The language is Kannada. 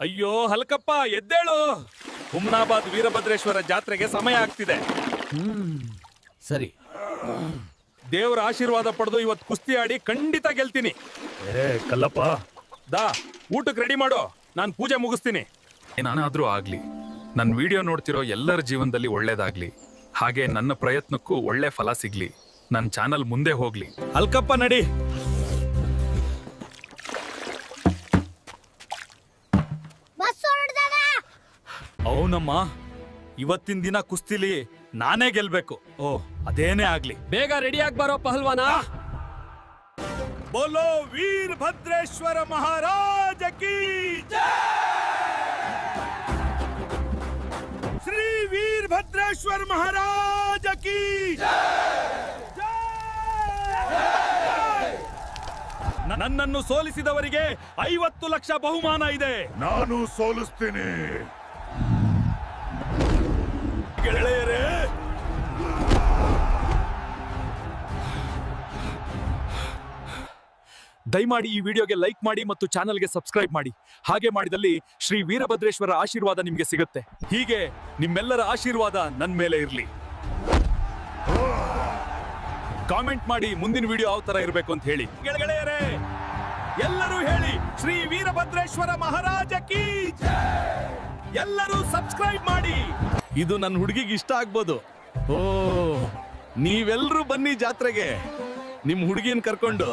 ಅಯ್ಯೋ ಹಲ್ಕಪ್ಪ ಎದ್ದೇಳು. ಹುಮ್ನಾಬಾದ್ ವೀರಭದ್ರೇಶ್ವರ ಜಾತ್ರೆಗೆ ಸಮಯ ಆಗ್ತಿದೆ. ಸರಿ. ದೇವರ ಆಶೀರ್ವಾದ ಪಡೆದು ಇವತ್ತು ಕುಸ್ತಿ ಆಡಿ ಖಂಡಿತ ಗೆಲ್ತೀನಿ. ಕಲ್ಲಪ್ಪ, ದಾ ಊಟಕ್ಕೆ ರೆಡಿ ಮಾಡು, ನಾನು ಪೂಜೆ ಮುಗಿಸ್ತೀನಿ. ಏನಾದ್ರೂ ಆಗ್ಲಿ, ನನ್ನ ವಿಡಿಯೋ ನೋಡ್ತಿರೋ ಎಲ್ಲರ ಜೀವನದಲ್ಲಿ ಒಳ್ಳೇದಾಗ್ಲಿ, ಹಾಗೆ ನನ್ನ ಪ್ರಯತ್ನಕ್ಕೂ ಒಳ್ಳೆ ಫಲ ಸಿಗ್ಲಿ, ನನ್ನ ಚಾನಲ್ ಮುಂದೆ ಹೋಗ್ಲಿ. ಹಲ್ಕಪ್ಪ ನಡಿ. ಅವನಮ್ಮ, ಇವತ್ತಿನ ದಿನ ಕುಸ್ತಿಲಿ ನಾನೇ ಗೆಲ್ಬೇಕು. ಓ ಅದೇನೇ ಆಗ್ಲಿ, ಬೇಗ ರೆಡಿ ಆಗಿ ಬರೋ ಪಹಲ್ವಾನ. ಬೋಲೋ ವೀರಭದ್ರೇಶ್ವರ ಮಹಾರಾಜ ಕೀ ಶ್ರೀ ವೀರಭದ್ರೇಶ್ವರ ಮಹಾರಾಜ ಕೀ ನನ್ನನ್ನು ಸೋಲಿಸಿದವರಿಗೆ 50 ಲಕ್ಷ ಬಹುಮಾನ ಇದೆ. ನಾನು ಸೋಲಿಸ್ತೀನಿ. ಗೆಳೆಯರೇ, ದಯಮಾಡಿ ಈ ವಿಡಿಯೋಗೆ ಲೈಕ್ ಮಾಡಿ ಮತ್ತು ಚಾನೆಲ್ಗೆ ಸಬ್ಸ್ಕ್ರೈಬ್ ಮಾಡಿ. ಹಾಗೆ ಮಾಡಿದಲ್ಲಿ ಶ್ರೀ ವೀರಭದ್ರೇಶ್ವರ ಆಶೀರ್ವಾದ ನಿಮಗೆ ಸಿಗುತ್ತೆ. ಹೀಗೆ ನಿಮ್ಮೆಲ್ಲರ ಆಶೀರ್ವಾದ ನನ್ನ ಮೇಲೆ ಇರಲಿ. ಕಾಮೆಂಟ್ ಮಾಡಿ ಮುಂದಿನ ವಿಡಿಯೋ ಯಾವ ತರ ಇರಬೇಕು ಅಂತ ಹೇಳಿ. ಗೆಳೆಯರೇ, ಎಲ್ಲರೂ ಹೇಳಿ ಶ್ರೀ ವೀರಭದ್ರೇಶ್ವರ ಮಹಾರಾಜ ಕೀ. ಎಲ್ಲರೂ ಸಬ್ಸ್ಕ್ರೈಬ್ ಮಾಡಿ. ಇದು ನನ್ನ ಹುಡುಗಿಗೆ ಇಷ್ಟ ಆಗ್ಬೋದು. ಓ, ನೀವೆಲ್ಲರೂ ಬನ್ನಿ ಜಾತ್ರೆಗೆ, ನಿಮ್ ಹುಡುಗಿನ ಕರ್ಕೊಂಡು.